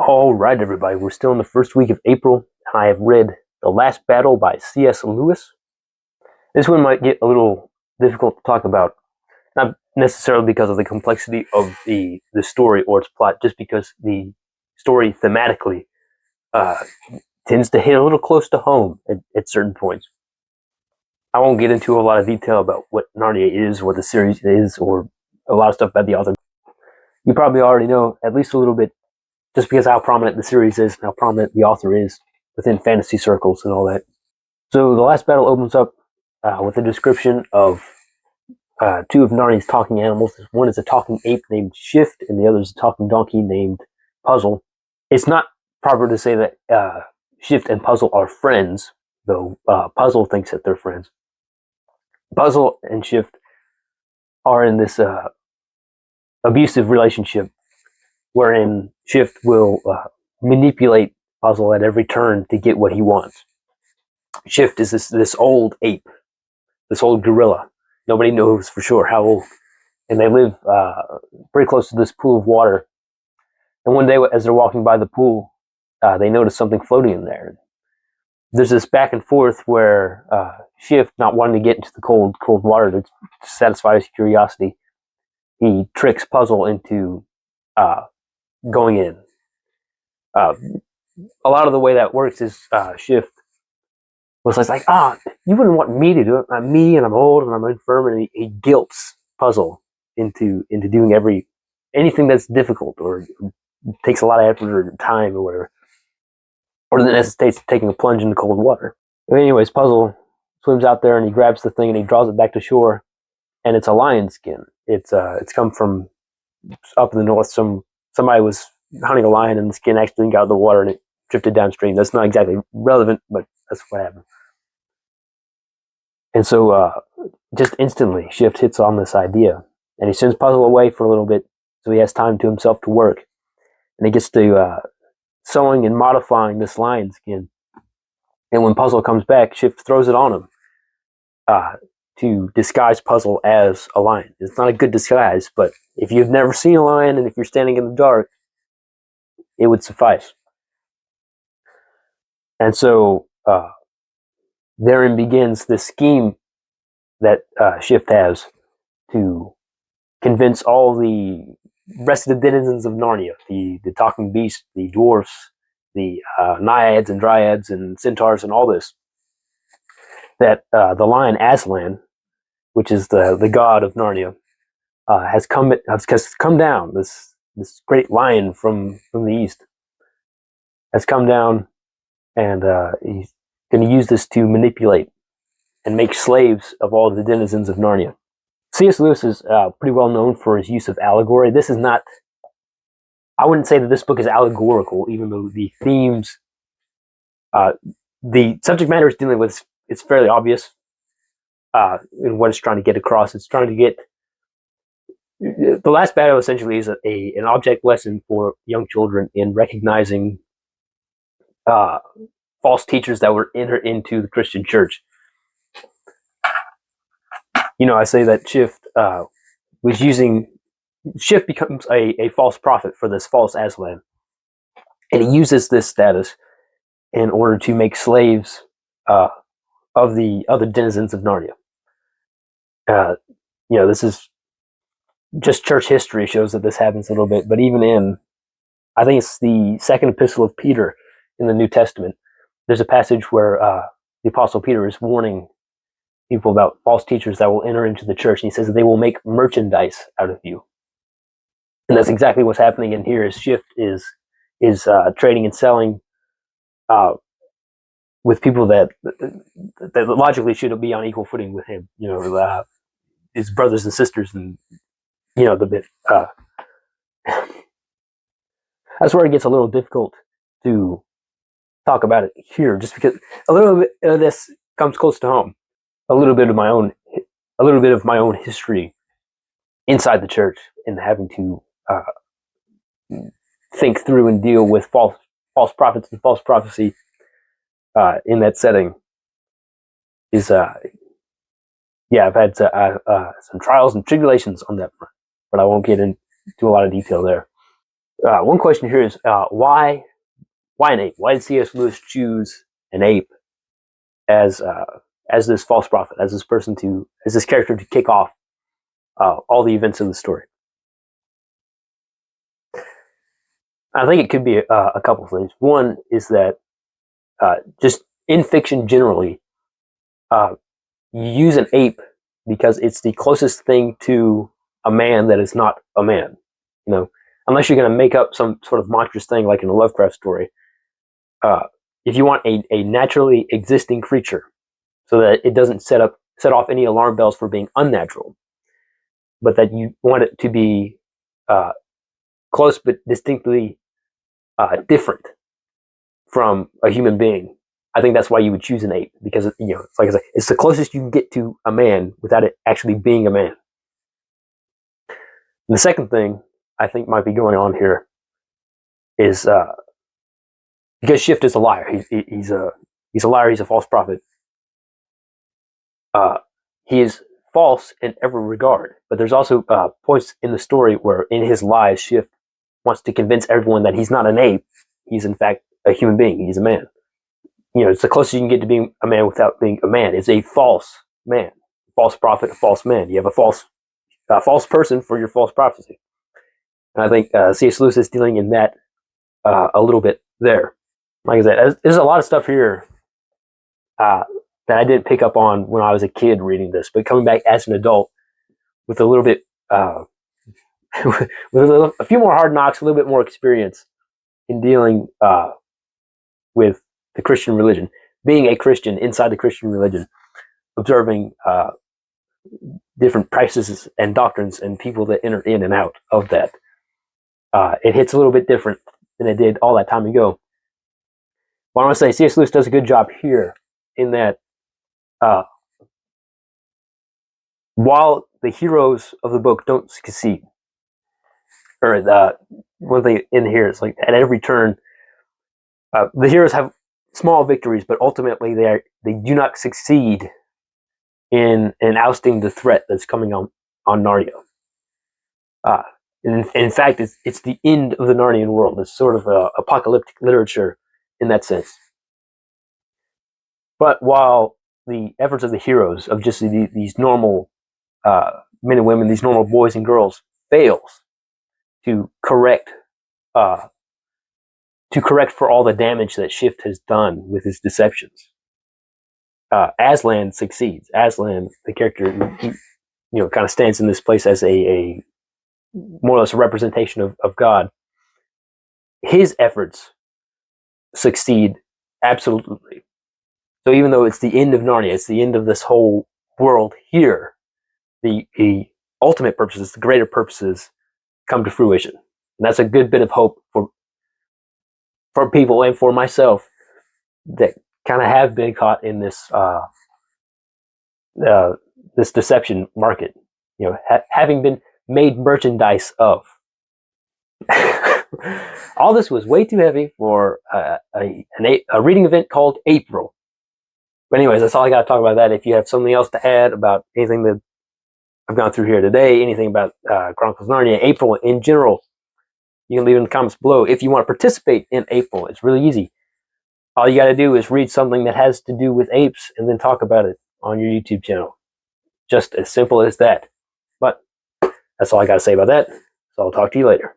All right, everybody, we're still in the first week of April, and I have read The Last Battle by C.S. Lewis. This one might get a little difficult to talk about, not necessarily because of the complexity of the story or its plot, just because the story thematically tends to hit a little close to home at certain points. I won't get into a lot of detail about what Narnia is, what the series is, or a lot of stuff about the author. You probably already know at least a little bit, just because how prominent the series is and how prominent the author is within fantasy circles and all that. So The Last Battle opens up with a description of two of Narnia's talking animals. One is a talking ape named Shift, and the other is a talking donkey named Puzzle. It's not proper to say that Shift and Puzzle are friends, though Puzzle thinks that they're friends. Puzzle and Shift are in this abusive relationship wherein Shift will manipulate Puzzle at every turn to get what he wants. Shift is this old ape, this old gorilla. Nobody knows for sure how old. And they live pretty close to this pool of water. And one day, as they're walking by the pool, they notice something floating in there. There's this back and forth where Shift, not wanting to get into the cold water to satisfy his curiosity, he tricks Puzzle into going in. A lot of the way that works is Shift was like, you wouldn't want me to do it. I'm me, and I'm old, and I'm infirm, and he guilts Puzzle into doing anything that's difficult or takes a lot of effort or time or whatever, or that necessitates taking a plunge into cold water. But anyways, Puzzle swims out there and he grabs the thing and he draws it back to shore, and it's a lion skin. It's come from up in the north. Somebody was hunting a lion and the skin actually got out of the water and it drifted downstream. That's not exactly relevant, but that's what happened. And so just instantly, Shift hits on this idea, and he sends Puzzle away for a little bit so he has time to himself to work. And he gets to sewing and modifying this lion skin. And when Puzzle comes back, Shift throws it on him to disguise Puzzle as a lion. It's not a good disguise, but if you've never seen a lion and if you're standing in the dark, it would suffice. And so therein begins this scheme that Shift has to convince all the rest of the denizens of Narnia, the talking beasts, the dwarfs, the naiads and dryads and centaurs and all this, that the lion Aslan, which is the god of Narnia, has come down. This great lion from the east has come down, and he's going to use this to manipulate and make slaves of all the denizens of Narnia. C.S. Lewis is pretty well known for his use of allegory. This is not, I wouldn't say that this book is allegorical, even though the themes, the subject matter it's dealing with, it's fairly obvious in what it's trying to get across. It's trying to get, The Last Battle essentially is an object lesson for young children in recognizing false teachers that were entered into the Christian church. I say that Shift becomes a false prophet for this false Aslan. And he uses this status in order to make slaves of the other denizens of Narnia. This is just church history shows that this happens a little bit, but even I think it's the second epistle of Peter in the New Testament, there's a passage where the Apostle Peter is warning people about false teachers that will enter into the church, and he says that they will make merchandise out of you. And that's exactly what's happening in here. Is Shift is trading and selling with people that logically should be on equal footing with him. His brothers and sisters, and the bit. That's where it gets a little difficult to talk about it here, just because a little bit of this comes close to home. A little bit of my own history inside the church, and having to think through and deal with false prophets and false prophecy in that setting is I've had some trials and tribulations on that front, but I won't get into a lot of detail there. One question here is why an ape? Why did C.S. Lewis choose an ape as this false prophet, as this character to kick off all the events of the story? I think it could be a couple of things. One is that just in fiction generally, you use an ape because it's the closest thing to a man that is not a man. You know, unless you're going to make up some sort of monstrous thing like in a Lovecraft story. If you want a naturally existing creature, so that it doesn't set off any alarm bells for being unnatural, but that you want it to be close but distinctly different from a human being. I think that's why you would choose an ape, because it's like I said, it's the closest you can get to a man without it actually being a man. And the second thing I think might be going on here is because Shift is a liar. He's a liar. He's a false prophet. He is false in every regard. But there's also points in the story where, in his lies, Shift wants to convince everyone that he's not an ape. He's in fact a human being. He's a man. It's the closest you can get to being a man without being a man. It's a false man, false prophet, a false man. You have a false person for your false prophecy. And I think C.S. Lewis is dealing in that a little bit there. Like I said, there's a lot of stuff here that I didn't pick up on when I was a kid reading this, but coming back as an adult with a little bit, with a few more hard knocks, a little bit more experience in dealing with the Christian religion, being a Christian inside the Christian religion, observing different practices and doctrines and people that enter in and out of that. It hits a little bit different than it did all that time ago. But I want to say C.S. Lewis does a good job here in that while the heroes of the book don't succeed, or one thing in here is like at every turn, the heroes have small victories, but ultimately they do not succeed in ousting the threat that's coming on Narnia. In fact, it's the end of the Narnian world. It's sort of apocalyptic literature in that sense. But while the efforts of the heroes, of just these normal men and women, these normal boys and girls, fails to correct for all the damage that Shift has done with his deceptions, Aslan succeeds. Aslan, the character, kind of stands in this place as a more or less a representation of God. His efforts succeed absolutely. So even though it's the end of Narnia, it's the end of this whole world here, the ultimate purposes, the greater purposes, come to fruition. And that's a good bit of hope for people and for myself that kind of have been caught in this this deception market, having been made merchandise of. All this was way too heavy for a reading event called APE-ril. But anyways, that's all I got to talk about that. If you have something else to add about anything that I've gone through here today, anything about Chronicles of Narnia, APE-ril in general, you can leave it in the comments below. If you want to participate in APE-ril, it's really easy. All you got to do is read something that has to do with apes and then talk about it on your YouTube channel. Just as simple as that. But that's all I got to say about that. So I'll talk to you later.